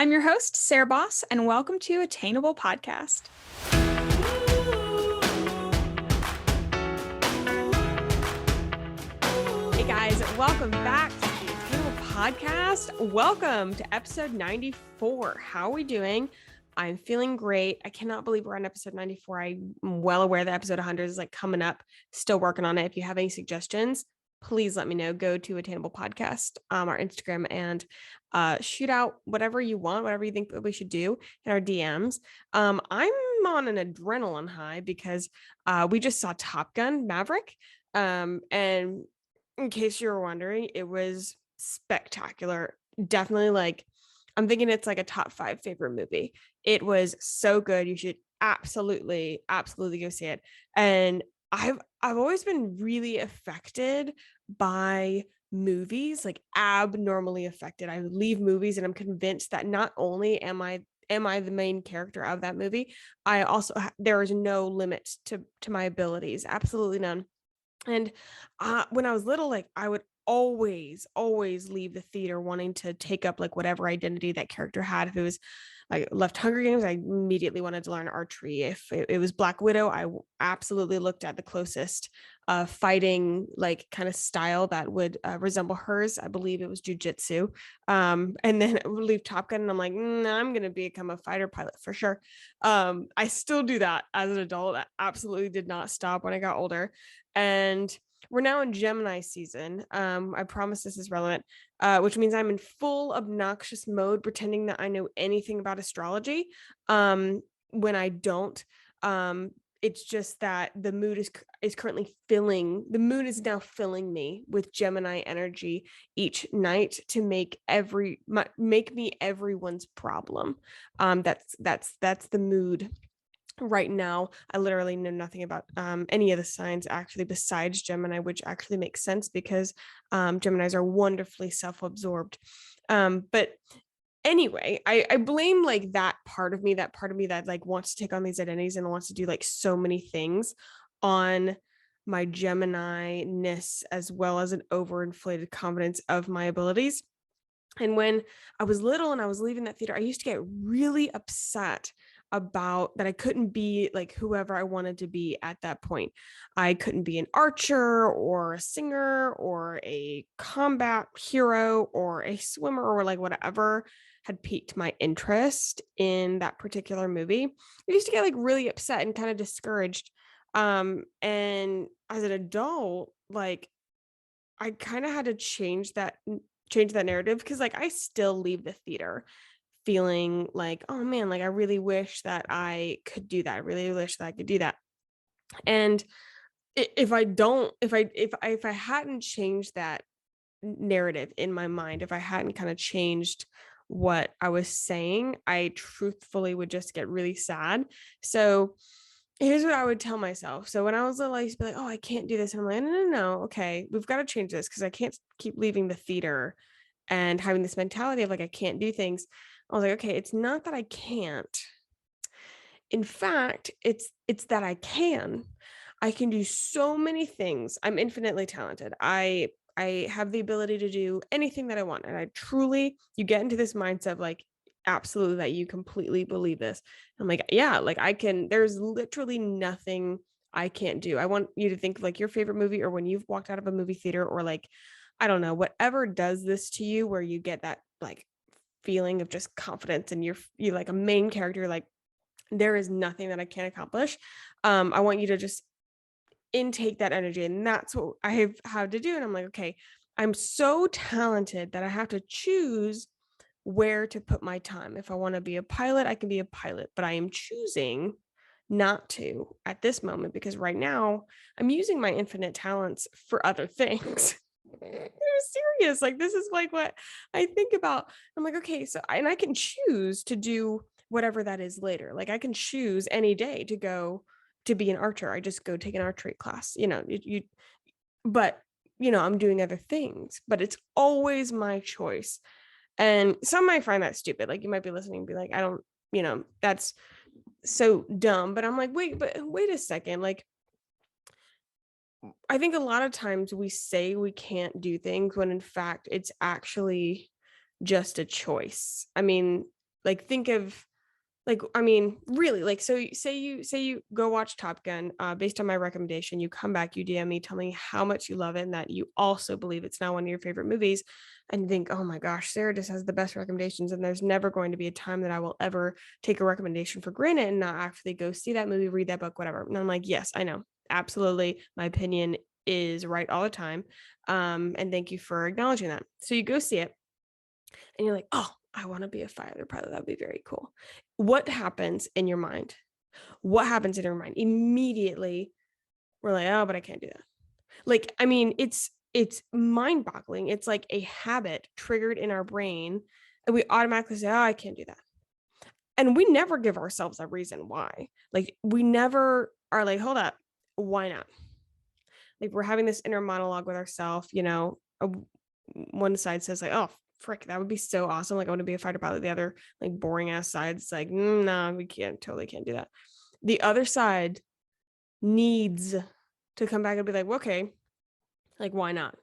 I'm your host, Sarah Baus, and welcome to Attainable Podcast. Hey guys, welcome back to the Attainable Podcast. Welcome to episode 94. How are we doing? I'm feeling great. I cannot believe we're on episode 94. I'm well aware that episode 100 is coming up. Still working on it. If you have any suggestions, please let me know. Go to Attainable Podcast, our Instagram, and shoot out whatever you want, whatever you think that we should do in our DMs. I'm on an adrenaline high because we just saw Top Gun Maverick. And in case you were wondering, it was spectacular. Definitely I'm thinking it's a top 5 favorite movie. It was so good. You should absolutely go see it. And I've always been really affected by movies, abnormally affected. I leave movies and I'm convinced that not only am I the main character of that movie, I also there is no limit to my abilities, absolutely none. And when I was little, I would always leave the theater wanting to take up whatever identity that character had. If it was left Hunger Games, I immediately wanted to learn archery. If it was Black Widow, I absolutely looked at the closest fighting kind of style that would resemble hers. I believe it was jujitsu. And then I would leave Top Gun and I'm like, I'm going to become a fighter pilot for sure. I still do that as an adult. I absolutely did not stop when I got older. And we're now in Gemini season. I promise this is relevant, which means I'm in full obnoxious mode, pretending that I know anything about astrology. When I don't, it's just that the mood is currently the moon is now filling me with Gemini energy each night to make me everyone's problem. That's the mood right now. I literally know nothing about any of the signs actually besides Gemini, which actually makes sense because Geminis are wonderfully self-absorbed. But anyway, I blame that part of me that wants to take on these identities and wants to do so many things on my Gemini-ness, as well as an overinflated confidence of my abilities. And when I was little and I was leaving that theater, I used to get really upset about that I couldn't be whoever I wanted to be at that point. I couldn't be an archer or a singer or a combat hero or a swimmer or whatever had piqued my interest in that particular movie. I used to get really upset and kind of discouraged. And as an adult, I kind of had to change that narrative because I still leave the theater feeling oh man, I really wish that I could do that. I really wish that I could do that. And if I hadn't changed that narrative in my mind, if I hadn't kind of changed what I was saying, I truthfully would just get really sad. So here's what I would tell myself. So when I was little, I used to be like, oh, I can't do this. And I'm like, no, okay, we've got to change this because I can't keep leaving the theater and having this mentality of I can't do things. I was like, okay, it's not that I can't. In fact, it's that I can. I can do so many things. I'm infinitely talented. I have the ability to do anything that I want. And you get into this mindset of absolutely that you completely believe this. I'm like, yeah, I can, there's literally nothing I can't do. I want you to think your favorite movie, or when you've walked out of a movie theater, or I don't know, whatever does this to you, where you get that feeling of just confidence and you're a main character, there is nothing that I can't accomplish. I want you to just intake that energy, and that's what I have had to do. And I'm like, okay, I'm so talented that I have to choose where to put my time. If I want to be a pilot, I can be a pilot, but I am choosing not to at this moment because right now I'm using my infinite talents for other things. It was serious. This is what I think about. I'm like, okay, so I can choose to do whatever that is later. I can choose any day to go to be an archer. I just go take an archery class, but I'm doing other things, but it's always my choice. And some might find that stupid. You might be listening and be like, I don't, that's so dumb. But I'm like, wait a second. I think a lot of times we say we can't do things when in fact it's actually just a choice. I mean, like think of like, I mean, really, like, so say you go watch Top Gun, based on my recommendation, you come back, you DM me, tell me how much you love it and that you also believe it's now one of your favorite movies, and you think, oh my gosh, Sarah just has the best recommendations, and there's never going to be a time that I will ever take a recommendation for granted and not actually go see that movie, read that book, whatever. And I'm like, yes, I know, absolutely, my opinion is right all the time, and thank you for acknowledging that. So you go see it, and you're like, oh, I want to be a fighter pilot. That'd be very cool. What happens in your mind? What happens in your mind? Immediately, we're like, oh, but I can't do that. Like, I mean, it's mind-boggling. It's like a habit triggered in our brain, and we automatically say, oh, I can't do that. And we never give ourselves a reason why. Like, we never are like, hold up, why not? Like, we're having this inner monologue with ourselves, one side says like, oh, frick, that would be so awesome. Like, I want to be a fighter pilot. The other, like, boring ass side, it's like, no, we totally can't do that. The other side needs to come back and be like, well, okay, like, why not?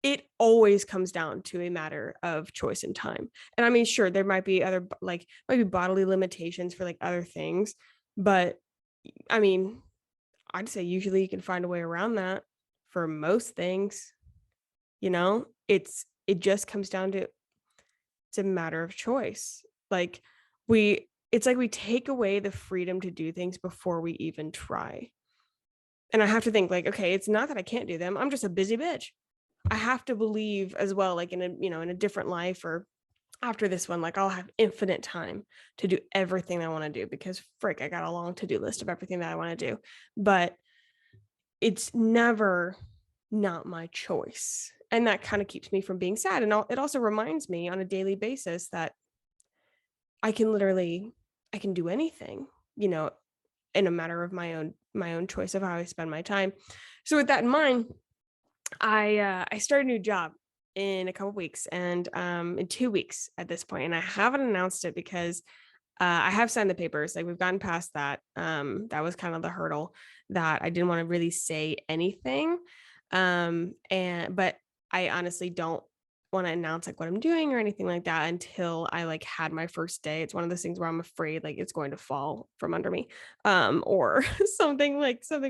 It always comes down to a matter of choice and time. And I mean, sure, there might be might be bodily limitations for like other things, but I mean, I'd say usually you can find a way around that for most things. It just comes down to it's a matter of choice. Like it's like we take away the freedom to do things before we even try. And I have to think like, okay, it's not that I can't do them. I'm just a busy bitch. I have to believe as well, like in a different life or after this one, like I'll have infinite time to do everything I want to do because frick, I got a long to-do list of everything that I want to do. But it's never not my choice. And that kind of keeps me from being sad. And it also reminds me on a daily basis that I can do anything, in a matter of my own choice of how I spend my time. So with that in mind, I start a new job in a couple weeks and in 2 weeks at this point, and I haven't announced it because I have signed the papers. Like we've gotten past that. That was kind of the hurdle that I didn't want to really say anything. But I honestly don't want to announce like what I'm doing or anything like that until I like had my first day. It's one of those things where I'm afraid like it's going to fall from under me, or something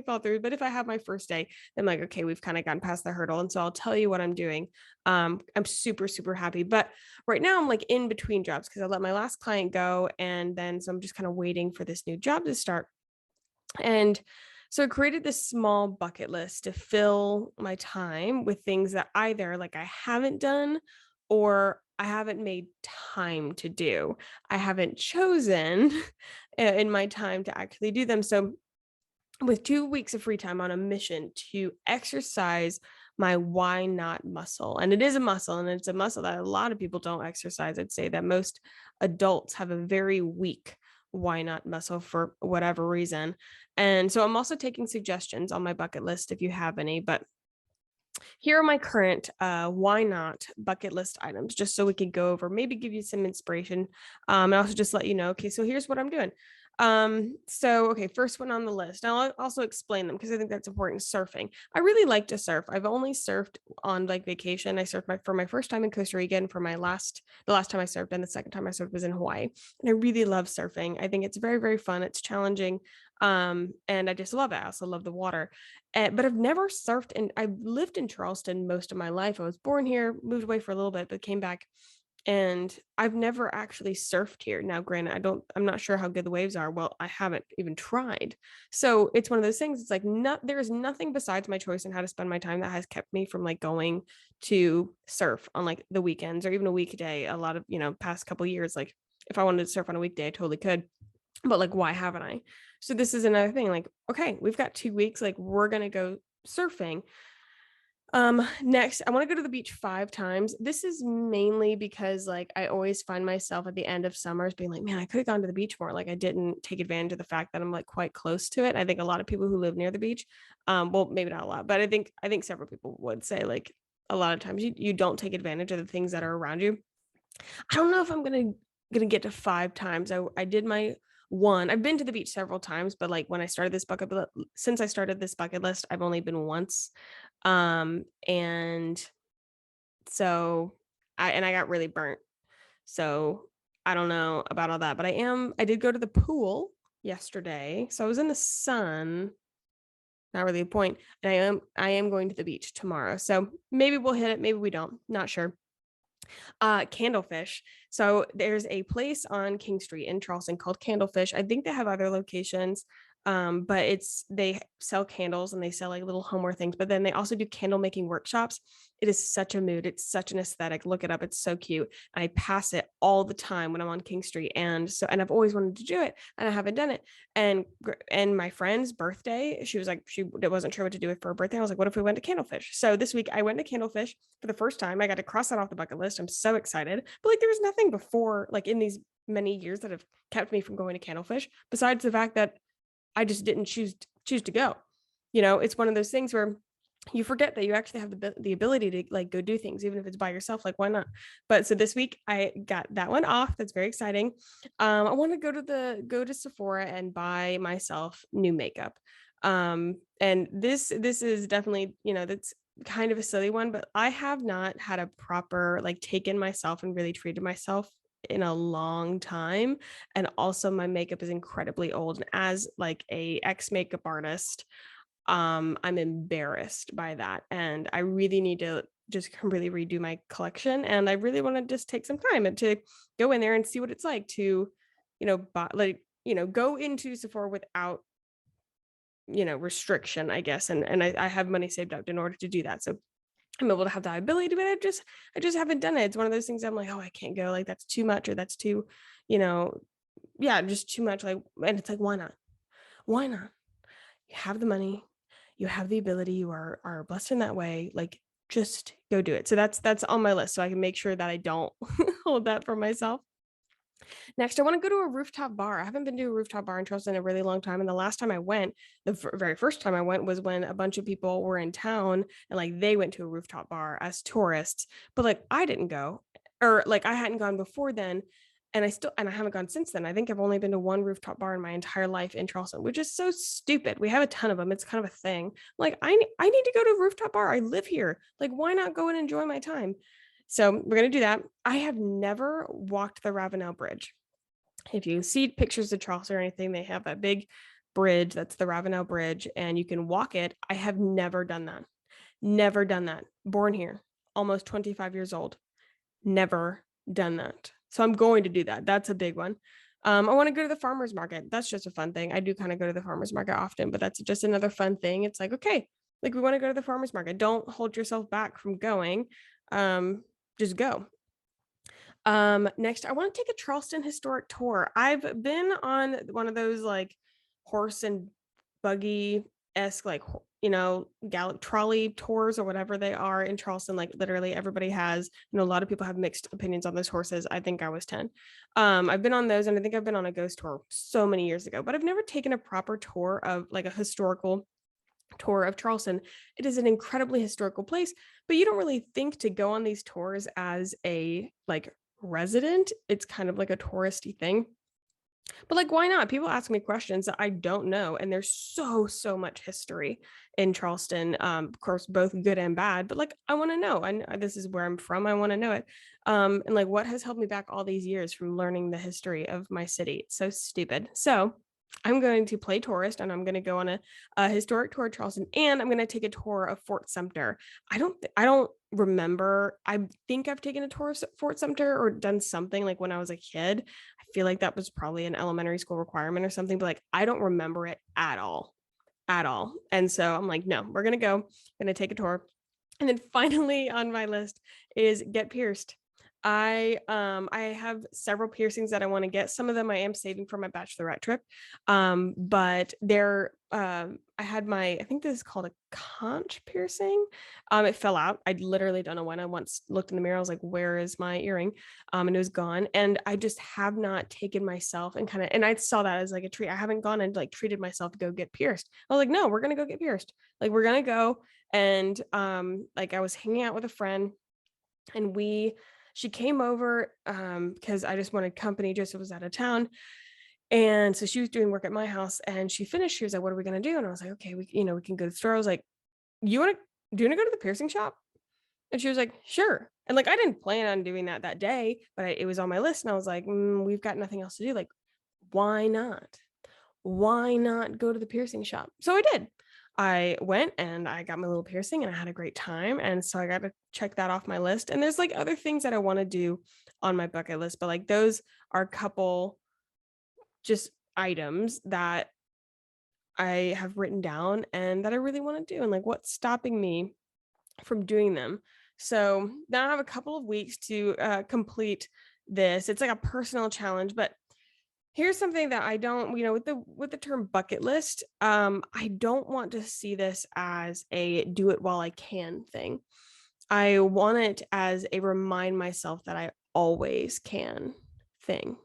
fall through. But if I have my first day, then like, okay, we've kind of gotten past the hurdle. And so I'll tell you what I'm doing. I'm super, super happy. But right now I'm like in between jobs because I let my last client go. And then so I'm just kind of waiting for this new job to start. And so I created this small bucket list to fill my time with things that either like I haven't done or I haven't made time to do. I haven't chosen in my time to actually do them. So with 2 weeks of free time on a mission to exercise my why not muscle. And it is a muscle, and it's a muscle that a lot of people don't exercise. I'd say that most adults have a very weak why not muscle for whatever reason. And so I'm also taking suggestions on my bucket list if you have any, but here are my current why not bucket list items, just so we could go over, maybe give you some inspiration, and also just let you know, okay, so here's what I'm doing. So okay, first one on the list. I'll also explain them because I think that's important. Surfing. I really like to surf. I've only surfed on like vacation. I surfed for my first time in Costa Rica and the last time I surfed, and the second time I surfed was in Hawaii. And I really love surfing. I think it's very, very fun. It's challenging. And I just love it. I also love the water. But I've never surfed, and I've lived in Charleston most of my life. I was born here, moved away for a little bit, but came back. And I've never actually surfed here. Now, granted, I'm not sure how good the waves are. Well, I haven't even tried. So it's one of those things. It's like, there is nothing besides my choice in how to spend my time that has kept me from like going to surf on like the weekends or even a weekday. A lot of, past couple years, like if I wanted to surf on a weekday, I totally could. But like, why haven't I? So this is another thing. Like, okay, we've got 2 weeks. Like, we're going to go surfing. Next, I want to go to the beach 5 times. This is mainly because like I always find myself at the end of summers being like, man, I could have gone to the beach more. Like I didn't take advantage of the fact that I'm like quite close to it. I think a lot of people who live near the beach, well, maybe not a lot, but I think several people would say like a lot of times you don't take advantage of the things that are around you. I don't know if I'm gonna get to 5 times. I did my one. I've been to the beach several times, but like when I started this since I started this bucket list, I've only been once. And so I got really burnt. So I don't know about all that, but I did go to the pool yesterday. So I was in the sun, not really a point. And I am going to the beach tomorrow. So maybe we'll hit it. Maybe we don't, not sure. Candlefish. So there's a place on King Street in Charleston called Candlefish. I think they have other locations. But they sell candles and they sell like little homeware things, but then they also do candle making workshops. It is such a mood. It's such an aesthetic. Look it up. It's so cute. I pass it all the time when I'm on King Street. And I've always wanted to do it and I haven't done it. And my friend's birthday, she was like, she wasn't sure what to do with for her birthday. I was like, what if we went to Candlefish? So this week I went to Candlefish for the first time. I got to cross that off the bucket list. I'm so excited. But like, there was nothing before, like in these many years that have kept me from going to Candlefish, besides the fact that I just didn't choose to go. It's one of those things where you forget that you actually have the ability to like go do things, even if it's by yourself. Like, why not? But so this week I got that one off. That's very exciting. I want to go to Sephora and buy myself new makeup. And this is definitely, that's kind of a silly one, but I have not had a proper like taken myself and really treated myself in a long time. And also my makeup is incredibly old. And as like a ex makeup artist, I'm embarrassed by that. And I really need to just completely redo my collection. And I really want to just take some time to go in there and see what it's like to, go into Sephora without, restriction, I guess. And I have money saved up in order to do that. So I'm able to have that ability, but I just haven't done it. It's one of those things I'm like, oh, I can't go, like that's too much, or that's too, just too much. Like, and it's like, why not? Why not? You have the money, you have the ability, you are blessed in that way. Like, just go do it. So that's on my list. So I can make sure that I don't hold that for myself. Next, I want to go to a rooftop bar. I haven't been to a rooftop bar in Charleston in a really long time. And the last time I went, very first time I went was when a bunch of people were in town and like they went to a rooftop bar as tourists, but like I didn't go, or like I hadn't gone before then. And I haven't gone since then. I think I've only been to one rooftop bar in my entire life in Charleston, which is so stupid. We have a ton of them. It's kind of a thing. Like I need to go to a rooftop bar. I live here. Like, why not go and enjoy my time? So we're going to do that. I have never walked the Ravenel Bridge. If you see pictures of Charleston or anything, they have that big bridge. That's the Ravenel Bridge and you can walk it. I have never done that. Never done that. Born here, almost 25 years old. Never done that. So I'm going to do that. That's a big one. I want to go to the farmer's market. That's just a fun thing. I do kind of go to the farmer's market often, but that's just another fun thing. It's like, okay, like we want to go to the farmer's market. Don't hold yourself back from going. Just go. Next, I want to take a Charleston historic tour. I've been on one of those like horse and buggy-esque, like, gallop trolley tours or whatever they are in Charleston. Like literally everybody has, a lot of people have mixed opinions on those horses. I think I was 10. I've been on those and I think I've been on a ghost tour so many years ago, but I've never taken a proper tour of like a historical tour of Charleston. It is an incredibly historical place, but you don't really think to go on these tours as a like resident. It's kind of like a touristy thing. But like, why not? People ask me questions that I don't know. And there's so much history in Charleston. Of course, both good and bad, but like, I want to know. And this is where I'm from. I want to know it. And like, what has held me back all these years from learning the history of my city? It's so stupid. So I'm going to play tourist and I'm going to go on a historic tour of Charleston and I'm going to take a tour of Fort Sumter. I don't remember. I think I've taken a tour of Fort Sumter or done something like when I was a kid. I feel like that was probably an elementary school requirement or something, but like, I don't remember it at all. And so I'm like, no, we're going to take a tour. And then finally on my list is get pierced. I have several piercings that I want to get. Some of them I am saving for my bachelorette trip. But I had I think this is called a conch piercing. It fell out. I'd literally don't know when. I once looked in the mirror. I was like, where is my earring? And it was gone. And I just have not taken myself and I saw that as like a treat. I haven't gone and like treated myself to go get pierced. I was like, no, we're going to go get pierced. Like we're going to go. And like I was hanging out with a friend and she came over because I just wanted company. Joseph was out of town. And so she was doing work at my house and she finished. She was like, what are we going to do? And I was like, okay, we can go to the store. I was like, do you want to go to the piercing shop? And she was like, sure. And like, I didn't plan on doing that day, but it was on my list. And I was like, we've got nothing else to do. Like, why not? Why not go to the piercing shop? So I did. I went and I got my little piercing and I had a great time. And so I got to check that off my list. And there's like other things that I want to do on my bucket list, but like those are a couple just items that I have written down and that I really want to do. And like, what's stopping me from doing them? So now I have a couple of weeks to complete this. It's like a personal challenge, but here's something that I don't, with the term bucket list, I don't want to see this as a do it while I can thing. I want it as a remind myself that I always can thing.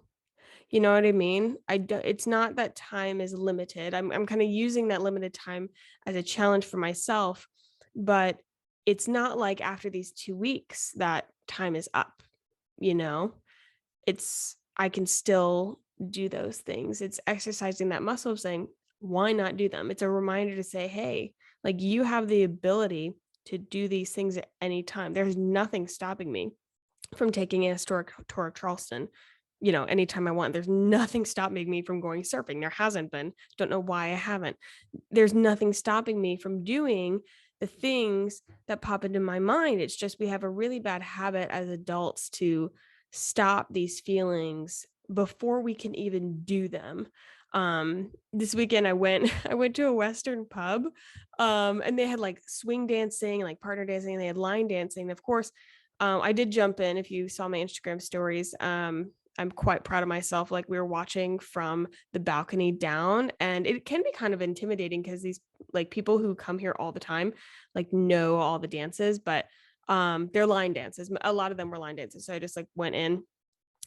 You know what I mean? It's not that time is limited. I'm kind of using that limited time as a challenge for myself, but it's not like after these 2 weeks that time is up, you know? I can still do those things. It's exercising that muscle of saying, why not do them? It's a reminder to say, hey, like you have the ability to do these things at any time. There's nothing stopping me from taking a historic tour of Charleston, anytime I want. There's nothing stopping me from going surfing. There hasn't been. Don't know why I haven't. There's nothing stopping me from doing the things that pop into my mind. It's just we have a really bad habit as adults to stop these feelings before we can even do them. This weekend I went to a Western pub, and they had like swing dancing, like partner dancing, and they had line dancing. Of course, I did jump in. If you saw my Instagram stories, I'm quite proud of myself. Like we were watching from the balcony down, and it can be kind of intimidating because these like people who come here all the time, like know all the dances, but they're line dances. A lot of them were line dances. So I just like went in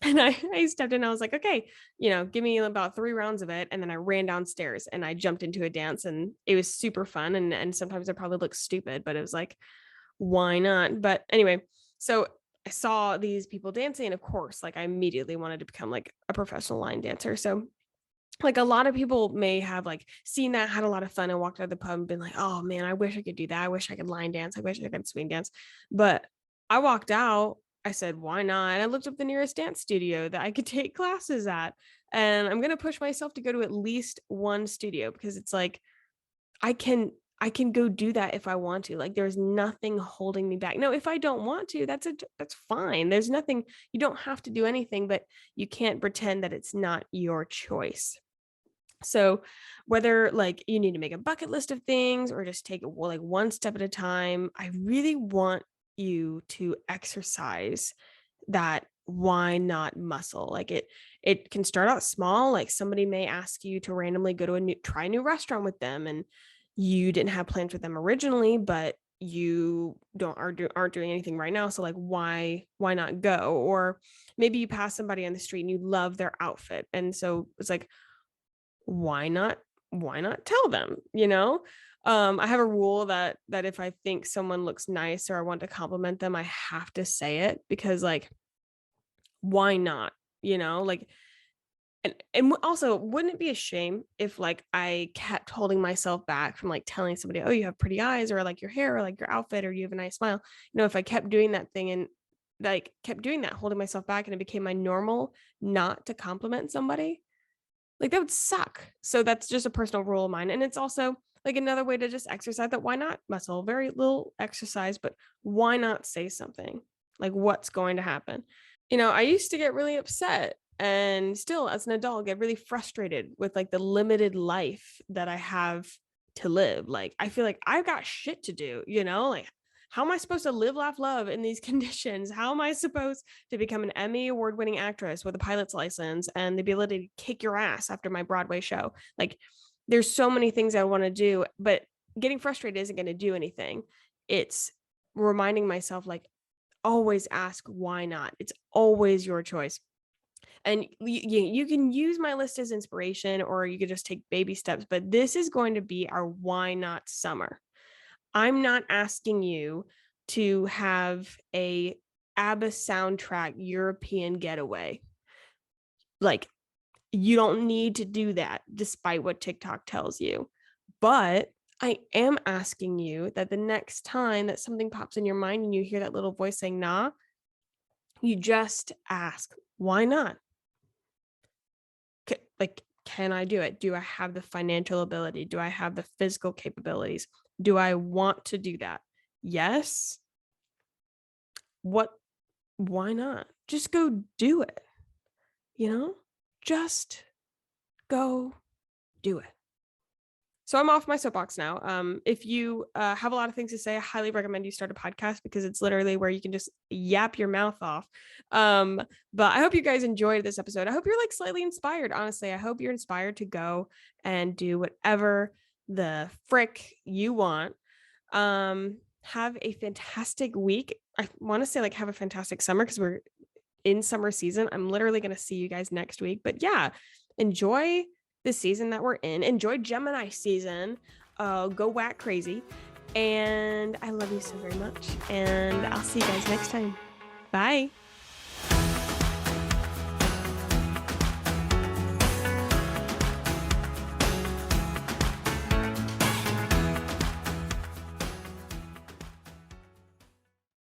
and I stepped in. I was like, okay, give me about 3 rounds of it. And then I ran downstairs and I jumped into a dance and it was super fun. And sometimes I probably look stupid, but it was like, why not? But anyway, so I saw these people dancing. And of course, like I immediately wanted to become like a professional line dancer. So like a lot of people may have like seen that, had a lot of fun and walked out of the pub and been like, oh man, I wish I could do that. I wish I could line dance. I wish I could swing dance. But I walked out. I said, why not? And I looked up the nearest dance studio that I could take classes at. And I'm going to push myself to go to at least one studio because it's like, I can go do that if I want to. Like there's nothing holding me back. No, if I don't want to, that's fine. There's nothing, you don't have to do anything, but you can't pretend that it's not your choice. So whether like you need to make a bucket list of things or just take it like one step at a time, I really want you to exercise that why not muscle. Like it can start out small. Like somebody may ask you to randomly go to try a new restaurant with them and you didn't have plans with them originally, but you aren't doing anything right now. So like why not go? Or maybe you pass somebody on the street and you love their outfit. And so it's like, why not tell them, I have a rule that if I think someone looks nice or I want to compliment them, I have to say it because like, why not, like, and also wouldn't it be a shame if like I kept holding myself back from like telling somebody, oh, you have pretty eyes or like your hair or like your outfit or you have a nice smile, if I kept doing that thing and like kept doing that, holding myself back and it became my normal not to compliment somebody, like that would suck. So that's just a personal rule of mine. And it's also like another way to just exercise that why not muscle, very little exercise, but why not say something? Like what's going to happen? I used to get really upset and still as an adult get really frustrated with like the limited life that I have to live. Like I feel like I've got shit to do, like how am I supposed to live, laugh, love in these conditions? How am I supposed to become an Emmy award-winning actress with a pilot's license and the ability to kick your ass after my Broadway show? Like there's so many things I want to do, but getting frustrated isn't going to do anything. It's reminding myself like always ask why not. It's always your choice. And you can use my list as inspiration or you could just take baby steps, but this is going to be our why not summer. I'm not asking you to have a ABBA soundtrack European getaway. Like you don't need to do that despite what TikTok tells you. But I am asking you that the next time that something pops in your mind and you hear that little voice saying, nah, you just ask, why not? Can I do it? Do I have the financial ability? Do I have the physical capabilities? Do I want to do that? Yes. Why not? Just go do it. Just go do it. So I'm off my soapbox now. If you have a lot of things to say, I highly recommend you start a podcast because it's literally where you can just yap your mouth off. But I hope you guys enjoyed this episode. I hope you're slightly inspired. Honestly, I hope you're inspired to go and do whatever the frick you want. Have a fantastic week. I want to say have a fantastic summer because we're in summer season. I'm literally going to see you guys next week. But yeah, enjoy the season that we're in. Enjoy Gemini season. Go whack crazy. And I love you so very much. And I'll see you guys next time. Bye.